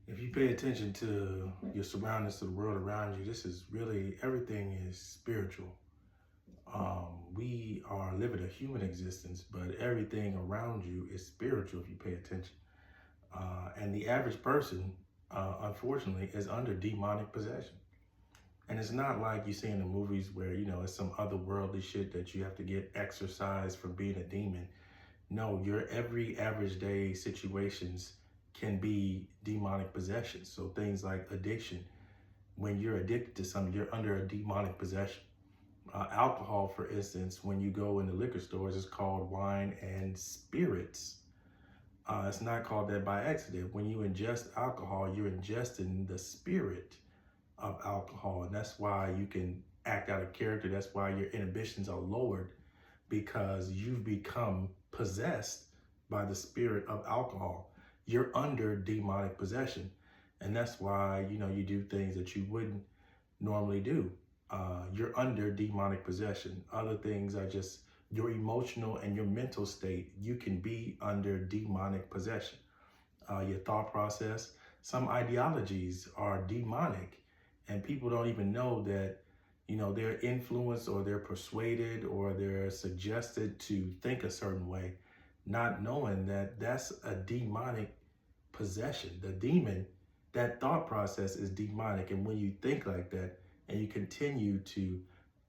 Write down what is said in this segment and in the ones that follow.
If you pay attention to your surroundings, to the world around you, this is really everything is spiritual. We are living a human existence, but everything around you is spiritual if you pay attention. And the average person, unfortunately, is under demonic possession. And it's not like you see in the movies where, it's some otherworldly shit that you have to get exorcised from being a demon. No, your every average day situations can be demonic possession. So things like addiction, when you're addicted to something, you're under a demonic possession. Alcohol, for instance, when you go in the liquor stores, it's called wine and spirits. It's not called that by accident. When you ingest alcohol, you're ingesting the spirit of alcohol. And that's why you can act out of character. That's why your inhibitions are lowered because you've become possessed by the spirit of alcohol. You're under demonic possession. And that's why, you do things that you wouldn't normally do. You're under demonic possession. Other things are just your emotional and your mental state. You can be under demonic possession. Your thought process, some ideologies are demonic, and people don't even know that, they're influenced or they're persuaded or they're suggested to think a certain way, not knowing that that's a demonic possession. The demon, that thought process is demonic. And when you think like that and you continue to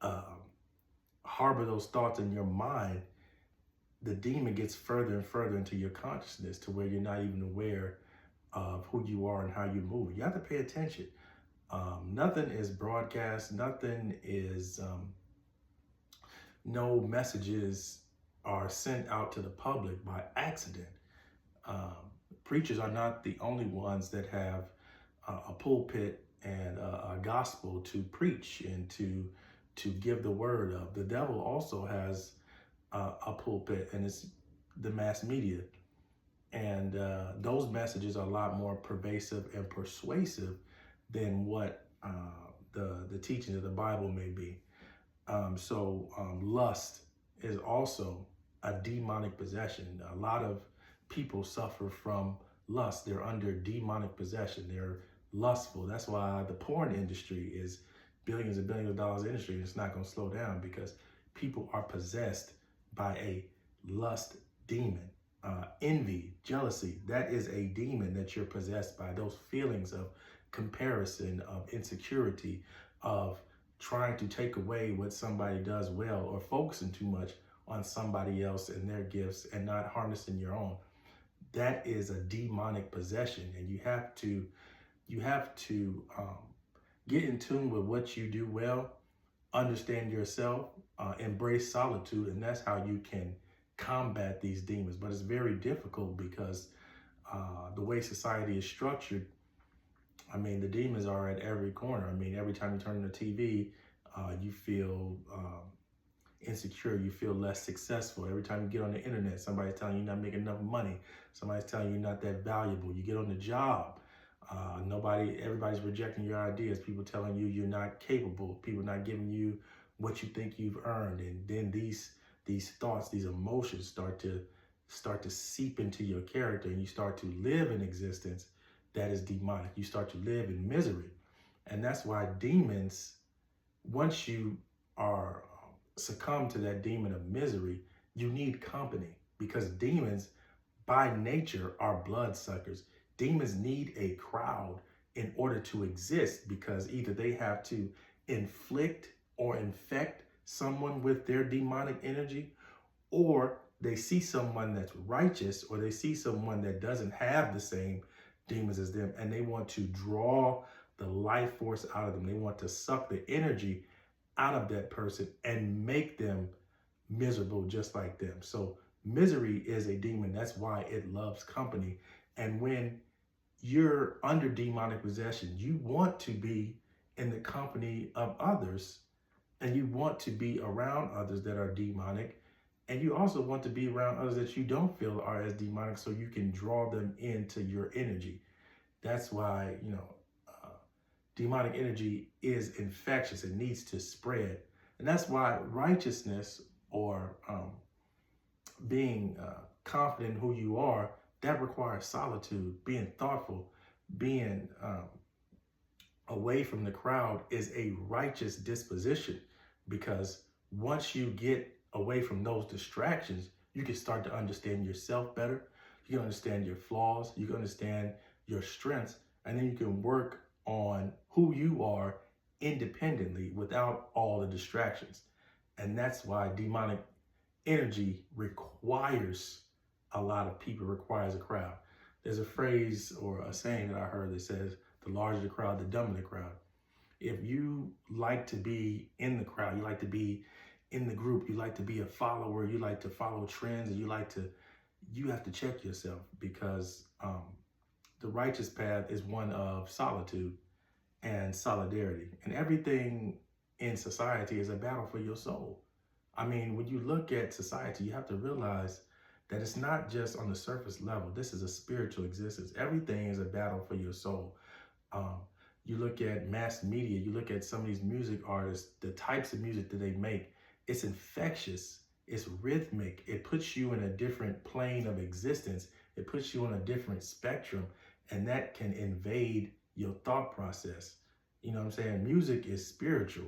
um, harbor those thoughts in your mind, the demon gets further and further into your consciousness to where you're not even aware of who you are and how you move. You have to pay attention. Nothing is broadcast. Nothing is, no messages are sent out to the public by accident. Um, Preachers are not the only ones that have a pulpit and a gospel to preach and to give the word of. The devil also has a pulpit, and it's the mass media. And those messages are a lot more pervasive and persuasive than what the teachings of the Bible may be. Lust is also a demonic possession. A lot of people suffer from lust. They're under demonic possession. They're lustful. That's why the porn industry is billions and billions of dollars industry. And it's not going to slow down because people are possessed by a lust demon. Envy, jealousy, that is a demon that you're possessed by. Those feelings of comparison, of insecurity, of trying to take away what somebody does well, or focusing too much on somebody else and their gifts and not harnessing your own. That is a demonic possession, and you have to get in tune with what you do well, understand yourself, embrace solitude, and that's how you can combat these demons. But it's very difficult because the way society is structured, I mean, the demons are at every corner. I mean, every time you turn on the TV, you feel insecure, you feel less successful. Every time you get on the internet, somebody's telling you you're not making enough money. Somebody's telling you you're not that valuable. You get on the job, everybody's rejecting your ideas. People telling you you're not capable. People not giving you what you think you've earned. And then these thoughts, these emotions start to seep into your character, and you start to live an existence that is demonic. You start to live in misery. And that's why demons, once you are succumb to that demon of misery, you need company, because demons by nature are bloodsuckers. Demons need a crowd in order to exist, because either they have to inflict or infect someone with their demonic energy, or they see someone that's righteous, or they see someone that doesn't have the same demons as them, and they want to draw the life force out of them. They want to suck the energy out of that person and make them miserable just like them. So misery is a demon. That's why it loves company. And when you're under demonic possession, you want to be in the company of others, and you want to be around others that are demonic. And you also want to be around others that you don't feel are as demonic, so you can draw them into your energy. That's why, demonic energy is infectious. It needs to spread. And that's why righteousness, or being confident in who you are, that requires solitude, being thoughtful, being away from the crowd is a righteous disposition, because once you get away from those distractions, you can start to understand yourself better. You can understand your flaws, you can understand your strengths, and then you can work on who you are independently without all the distractions. And that's why demonic energy requires a lot of people, requires a crowd. There's a phrase or a saying that I heard that says, the larger the crowd, the dumber the crowd. If you like to be in the crowd, you like to be in the group, you like to be a follower, you like to follow trends, and you have to check yourself, because the righteous path is one of solitude and solidarity. And everything in society is a battle for your soul. I mean, when you look at society, you have to realize that it's not just on the surface level. This is a spiritual existence. Everything is a battle for your soul. Um, you look at mass media, you look at some of these music artists, the types of music that they make, it's infectious, it's rhythmic, it puts you in a different plane of existence, it puts you on a different spectrum, and that can invade your thought process. You know what I'm saying? Music is spiritual.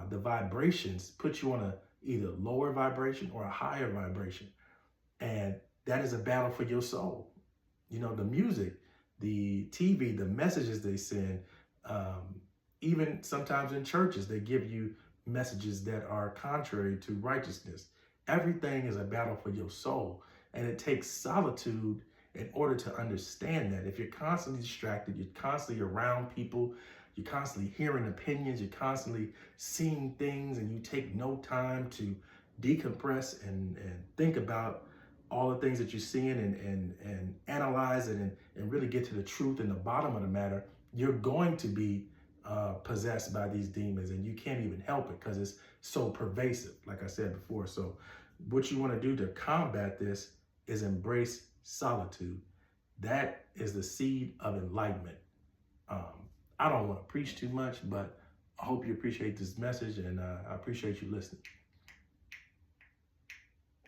The vibrations put you on a either lower vibration or a higher vibration. And that is a battle for your soul. You know, the music, the TV, the messages they send, even sometimes in churches, they give you messages that are contrary to righteousness. Everything is a battle for your soul. And it takes solitude in order to understand that. If you're constantly distracted, you're constantly around people, you're constantly hearing opinions, you're constantly seeing things, and you take no time to decompress and think about all the things that you're seeing and analyze it and really get to the truth and the bottom of the matter, you're going to be possessed by these demons, and you can't even help it because it's so pervasive, like I said before. So what you want to do to combat this is embrace solitude. That is the seed of enlightenment. I don't want to preach too much, but I hope you appreciate this message, and I appreciate you listening.